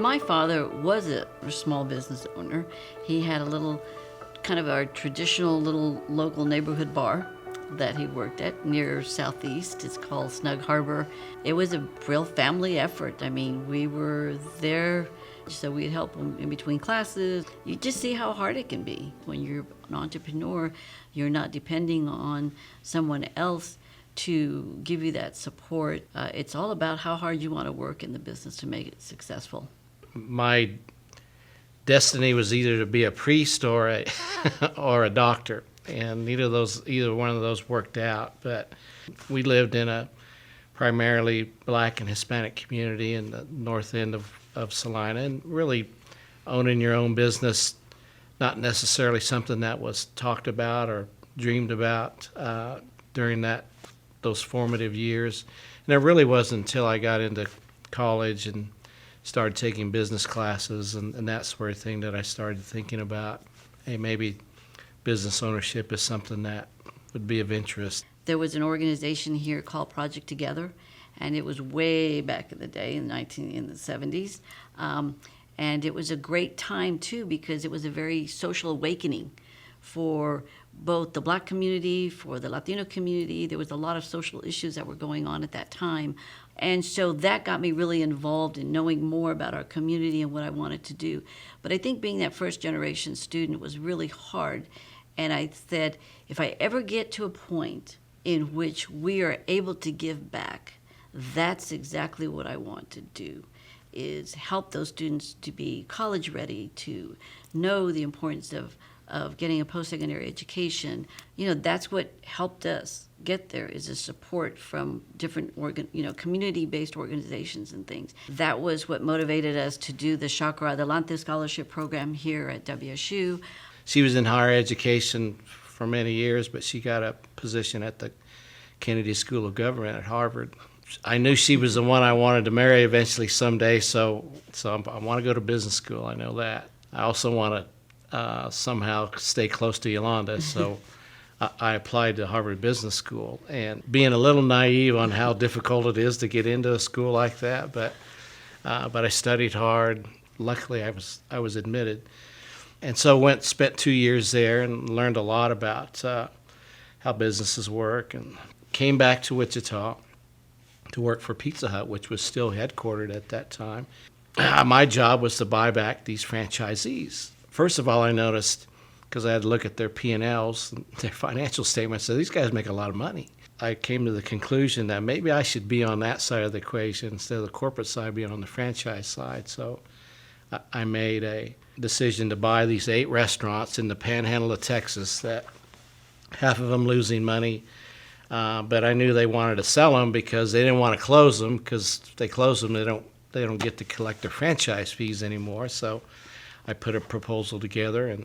My father was a small business owner. He had a little, kind of our traditional little local neighborhood bar that he worked at near Southeast. It's called Snug Harbor. It was a real family effort. I mean, we were there, so we'd help him in between classes. You just see how hard it can be when you're an entrepreneur. You're not depending on someone else to give you that support. It's all about how hard you want to work in the business to make it successful. My destiny was either to be a priest or a or a doctor, and either one of those worked out. But we lived in a primarily black and Hispanic community in the north end of Salina, and really owning your own business, not necessarily something that was talked about or dreamed about during those formative years. And it really wasn't until I got into college and started taking business classes and that sort of thing that I started thinking about, hey, maybe business ownership is something that would be of interest. There was an organization here called Project Together, and it was way back in the day in the 70s. And it was a great time, too, because it was a very social awakening for both the black community, for the Latino community. There was a lot of social issues that were going on at that time. And so that got me really involved in knowing more about our community and what I wanted to do. But I think being that first generation student was really hard. And I said, if I ever get to a point in which we are able to give back, that's exactly what I want to do, is help those students to be college ready, to know the importance of getting a post-secondary education. You know, that's what helped us get there, is a support from different community-based organizations and things. That was what motivated us to do the Chakra Adelante Scholarship Program here at WSU. She was in higher education for many years, but she got a position at the Kennedy School of Government at Harvard. I knew she was the one I wanted to marry eventually someday, so I want to go to business school. I know that. I also want to somehow stay close to Yolanda, so I applied to Harvard Business School, and being a little naive on how difficult it is to get into a school like that, but I studied hard. Luckily, I was admitted, and so spent 2 years there and learned a lot about how businesses work, and came back to Wichita to work for Pizza Hut, which was still headquartered at that time. My job was to buy back these franchisees. First of all, I noticed, because I had to look at their P&Ls, their financial statements, so these guys make a lot of money. I came to the conclusion that maybe I should be on that side of the equation instead of the corporate side, being on the franchise side. So I made a decision to buy these 8 restaurants in the panhandle of Texas, that half of them losing money, but I knew they wanted to sell them because they didn't want to close them, because if they close them, they don't get to collect their franchise fees anymore. So I put a proposal together and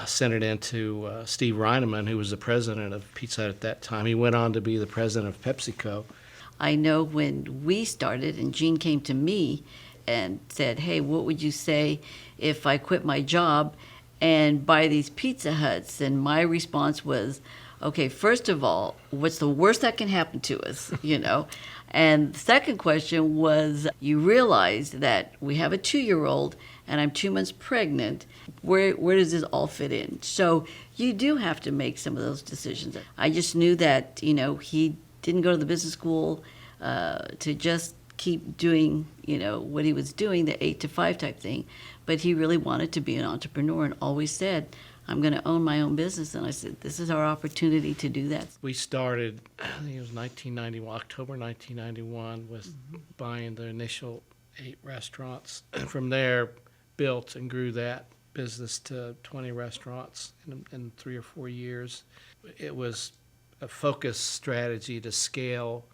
sent it in to Steve Reineman, who was the president of Pizza Hut at that time. He went on to be the president of PepsiCo. I know when we started and Gene came to me and said, hey, what would you say if I quit my job and buy these Pizza Huts? And my response was, okay, first of all, what's the worst that can happen to us, And the second question was, you realize that we have a 2-year-old and I'm 2 months pregnant. Where does this all fit in? So you do have to make some of those decisions. I just knew that, he didn't go to the business school to just keep doing, what he was doing, the 8 to 5 type thing. But he really wanted to be an entrepreneur and always said, I'm going to own my own business. And I said, this is our opportunity to do that. We started, I think it was October 1991, with buying the initial 8 restaurants. And from there, built and grew that business to 20 restaurants in 3 or 4 years. It was a focused strategy to scale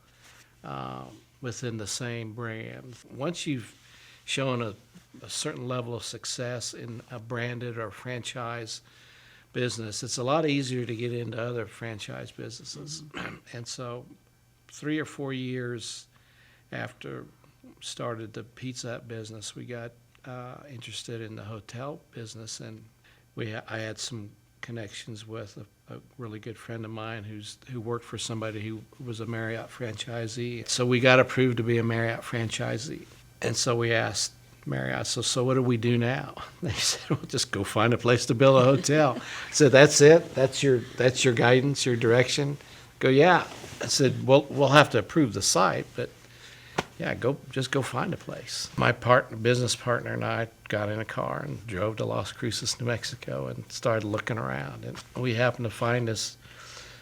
within the same brand. Once you've shown a certain level of success in a branded or franchise business, it's a lot easier to get into other franchise businesses. And so 3 or 4 years after started the Pizza Hut business, we got interested in the hotel business, and I had some connections with a really good friend of mine who worked for somebody who was a Marriott franchisee. So we got approved to be a Marriott franchisee. And so we asked Marriott. So what do we do now? They said, well, just go find a place to build a hotel. I said, that's it? That's your guidance, your direction? Go, yeah. I said, well, we'll have to approve the site, but yeah, just go find a place. My business partner and I got in a car and drove to Las Cruces, New Mexico, and started looking around. And we happened to find this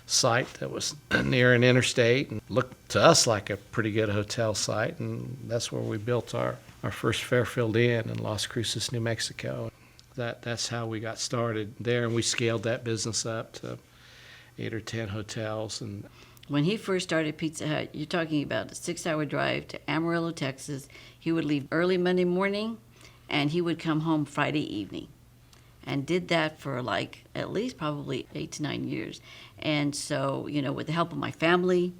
site that was near an interstate and looked to us like a pretty good hotel site, and that's where we built our first Fairfield Inn in Las Cruces, New Mexico. That's how we got started there, and we scaled that business up to 8 or 10 hotels. And when he first started Pizza Hut, you're talking about a 6-hour drive to Amarillo, Texas. He would leave early Monday morning, and he would come home Friday evening, and did that for like at least probably 8 to 9 years. And so, with the help of my family,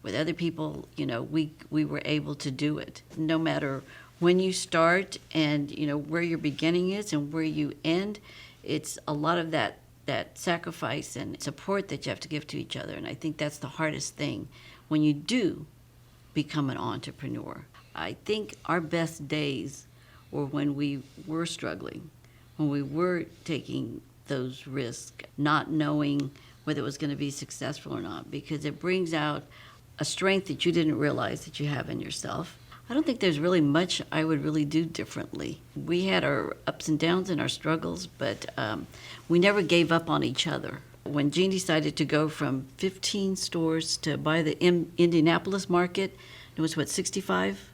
with other people, we were able to do it. No matter when you start and, where your beginning is and where you end, it's a lot of that sacrifice and support that you have to give to each other. And I think that's the hardest thing when you do become an entrepreneur. I think our best days were when we were struggling, when we were taking those risks, not knowing whether it was going to be successful or not, because it brings out a strength that you didn't realize that you have in yourself. I don't think there's really much I would really do differently. We had our ups and downs and our struggles, but we never gave up on each other. When Gene decided to go from 15 stores to buy the Indianapolis market, it was 65?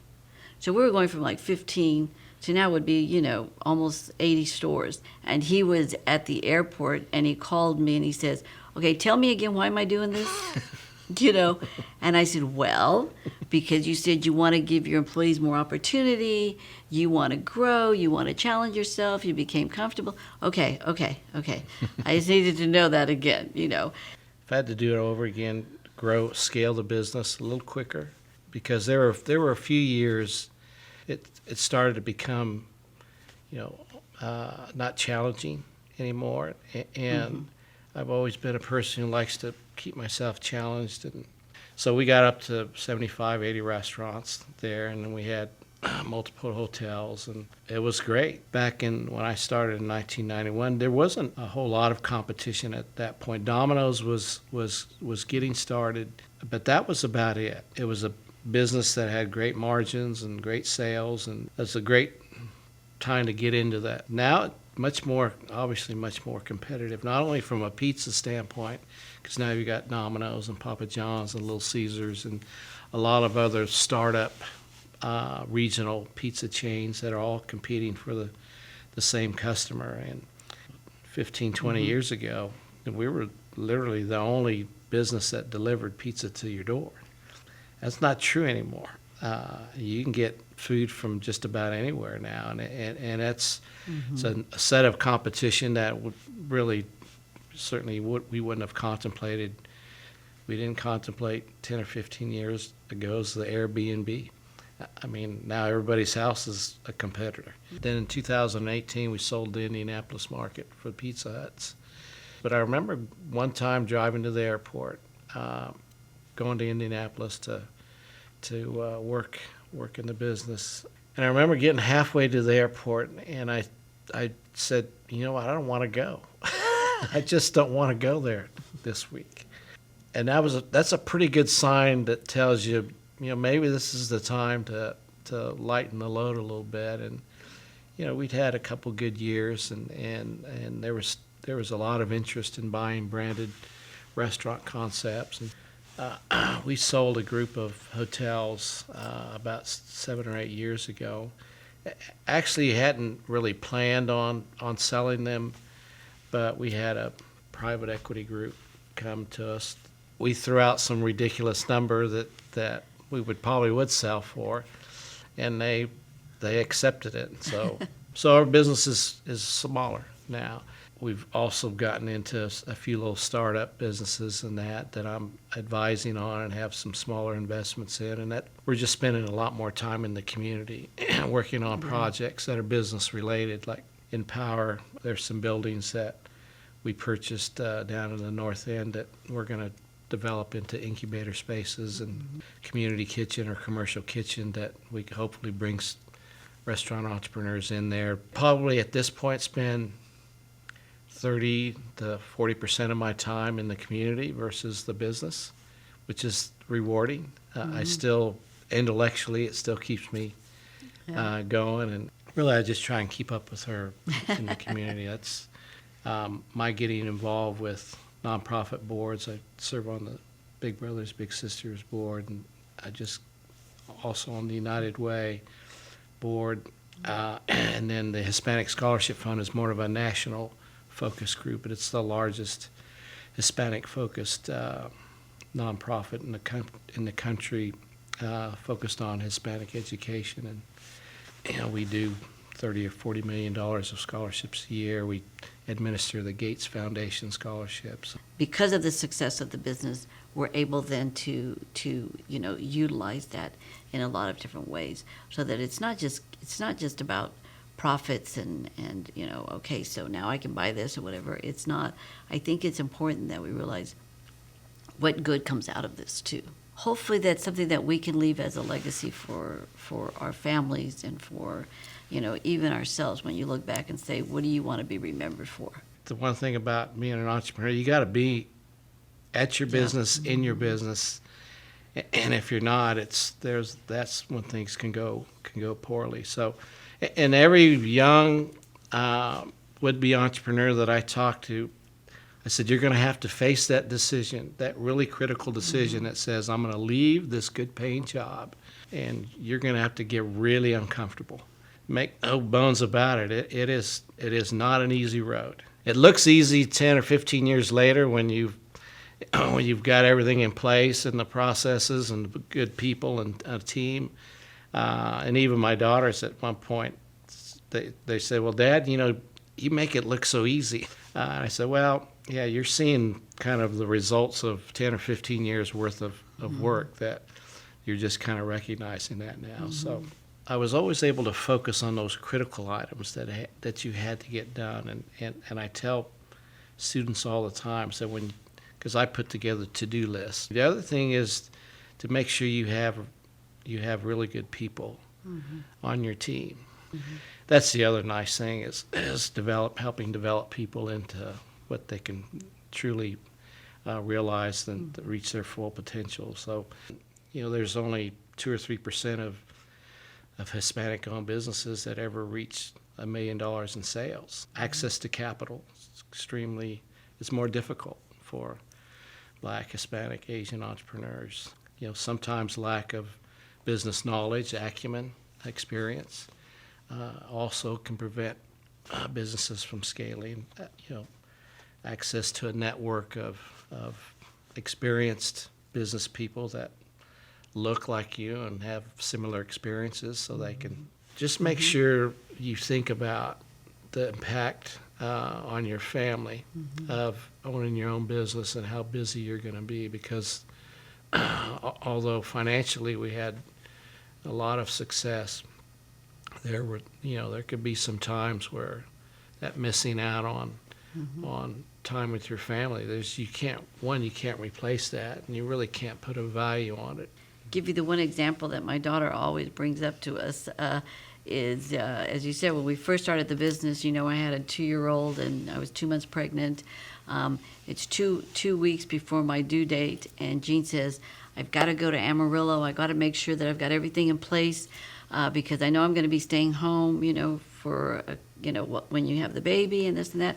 So we were going from like 15 to now would be, almost 80 stores. And he was at the airport and he called me and he says, okay, tell me again, why am I doing this? And I said, well, because you said you want to give your employees more opportunity, you want to grow, you want to challenge yourself, you became comfortable. Okay. I just needed to know that again, If I had to do it over again, scale the business a little quicker, because there were a few years it started to become, not challenging anymore, and I've always been a person who likes to keep myself challenged, and so we got up to 75, 80 restaurants there, and then we had multiple hotels, and it was great. Back when I started in 1991, there wasn't a whole lot of competition at that point. Domino's was getting started, but that was about it. It was a business that had great margins and great sales, and it's a great time to get into that. Now, obviously much more competitive, not only from a pizza standpoint, because now you've got Domino's and Papa John's and Little Caesars and a lot of other startup regional pizza chains that are all competing for the same customer. And 15, 20 years ago, we were literally the only business that delivered pizza to your door. That's not true anymore. You can get food from just about anywhere now, and that's it's a set of competition that would really certainly we wouldn't have contemplated. We didn't contemplate 10 or 15 years ago as the Airbnb. I mean, now everybody's house is a competitor. Then in 2018, we sold the Indianapolis market for Pizza Huts. But I remember one time driving to the airport, going to Indianapolis to work in the business. And I remember getting halfway to the airport, and I said, I don't want to go. I just don't want to go there this week. And that's a pretty good sign that tells you, maybe this is the time to lighten the load a little bit. And we'd had a couple good years, and there was a lot of interest in buying branded restaurant concepts. And we sold a group of hotels about 7 or 8 years ago. Actually, hadn't really planned on selling them, but we had a private equity group come to us. We threw out some ridiculous number that we would sell for, and they accepted it. So our business is smaller now. We've also gotten into a few little startup businesses and that I'm advising on and have some smaller investments in, and that we're just spending a lot more time in the community working on projects that are business related, like in power. There's some buildings that we purchased down in the north end that we're going to develop into incubator spaces and community kitchen or commercial kitchen that we could hopefully bring restaurant entrepreneurs in there. Probably at this point spend 30 to 40% of my time in the community versus the business, which is rewarding. I still, intellectually, it still keeps me going. And really, I just try and keep up with her in the community. That's my getting involved with nonprofit boards. I serve on the Big Brothers Big Sisters board, and I just also on the United Way board. And then the Hispanic Scholarship Fund is more of a national focus group, but it's the largest Hispanic-focused nonprofit in the country, focused on Hispanic education. And we do $30 or $40 million of scholarships a year. We administer the Gates Foundation scholarships. Because of the success of the business, we're able then to utilize that in a lot of different ways, so that it's not just about profits and okay, so now I can buy this or whatever. It's not. I think it's important that we realize what good comes out of this too. Hopefully that's something that we can leave as a legacy for our families and for even ourselves, when you look back and say, what do you want to be remembered for? The one thing about being an entrepreneur, you got to be at your business, in your business, and if you're not, that's when things can go poorly. So, and every young would-be entrepreneur that I talk to, I said, you're going to have to face that decision, that really critical decision that says, I'm going to leave this good-paying job, and you're going to have to get really uncomfortable. Make no bones about it. It is not an easy road. It looks easy 10 or 15 years later when you've got everything in place and the processes and good people and a team. And even my daughters at one point, they said, well, Dad, you make it look so easy. And I said, well, yeah, you're seeing kind of the results of 10 or 15 years worth of work, that you're just kind of recognizing that now. So I was always able to focus on those critical items that you had to get done. And I tell students all the time, so because I put together to-do lists. The other thing is to make sure you have really good people on your team. That's the other nice thing is helping develop people into what they can truly realize and reach their full potential. So, there's only 2 or 3% of Hispanic-owned businesses that ever reach $1 million in sales. Access to capital is more difficult for Black, Hispanic, Asian entrepreneurs. Sometimes lack of business knowledge, acumen, experience also can prevent businesses from scaling. Access to a network of experienced business people that look like you and have similar experiences, so they can just make sure you think about the impact on your family of owning your own business and how busy you're going to be, because although financially we had a lot of success, there could be some times where that missing out on time with your family, you can't replace that, and you really can't put a value on it. Give you the one example that my daughter always brings up to us is, as you said, when we first started the business, I had a 2-year-old and I was 2 months pregnant. It's two weeks before my due date, and Jean says, I've got to go to Amarillo. I got to make sure that I've got everything in place because I know I'm going to be staying home, for, when you have the baby and this and that.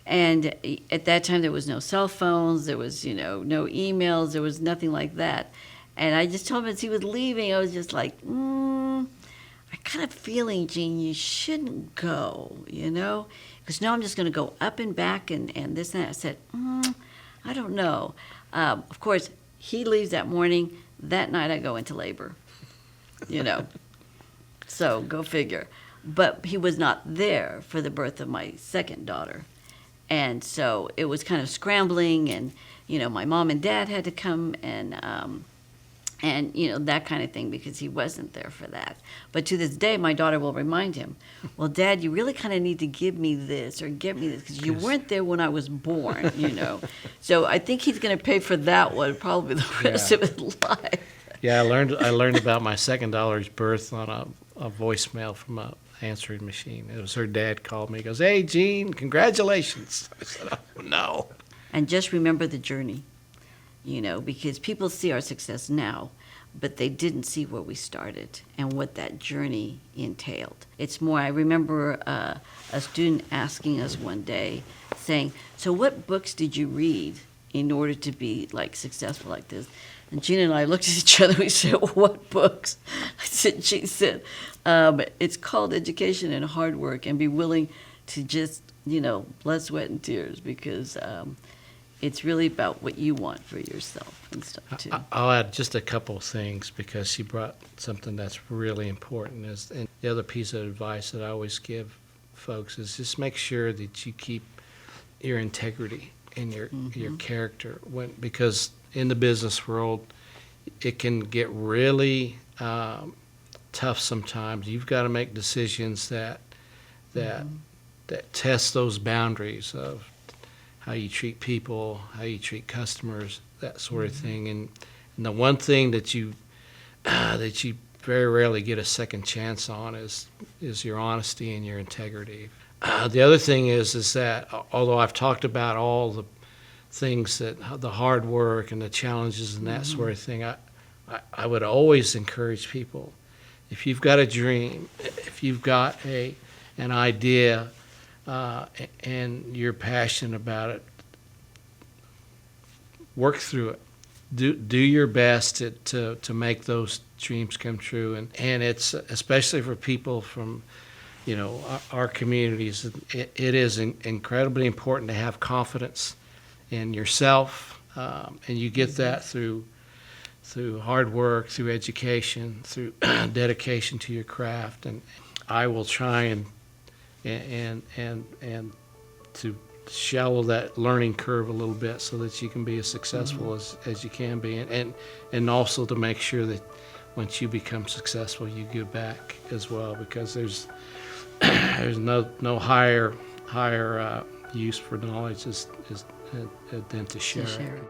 And at that time, there was no cell phones, there was, no emails, there was nothing like that. And I just told him as he was leaving, I was just like, I kind of feeling, Jean, you shouldn't go, because now I'm just going to go up and back and this and that. I said, I don't know. Of course, he leaves that morning. That night I go into labor, So go figure. But he was not there for the birth of my second daughter. And so it was kind of scrambling, and, my mom and dad had to come and that kind of thing, because he wasn't there for that. But to this day, my daughter will remind him, well, Dad, you really kind of need to give me this or get me this, because you weren't there when I was born, So I think he's going to pay for that one probably the rest of his life. Yeah, I learned about my second daughter's birth on a voicemail from a answering machine. It was her dad called me. He goes, "Hey, Gene, congratulations." I said, "Oh, no." And just remember the journey, because people see our success now, but they didn't see where we started and what that journey entailed. It's more, I remember a student asking us one day, saying, "So what books did you read in order to be like successful like this?" And Gina and I looked at each other, we said, "What books?" She said, "It's called Education and Hard Work, and be willing to just, blood, sweat, and tears, because it's really about what you want for yourself and stuff too." I'll add just a couple of things because she brought something that's really important. And the other piece of advice that I always give folks is just make sure that you keep your integrity and your character, because in the business world it can get really tough sometimes. You've got to make decisions that test those boundaries of how you treat people, how you treat customers, that sort of thing. And the one thing that you very rarely get a second chance on is your honesty and your integrity. The other thing is that although I've talked about all the things, that the hard work and the challenges and that sort of thing, I would always encourage people, if you've got a dream, if you've got an idea, and you're passionate about it, work through it. Do your best to make those dreams come true. And it's especially for people from our communities, it is incredibly important to have confidence in yourself, and you get that through hard work, through education, through dedication to your craft. And I will try and to shallow that learning curve a little bit so that you can be as successful as you can be, and also to make sure that once you become successful, you give back as well, because there's no higher use for knowledge than to share it.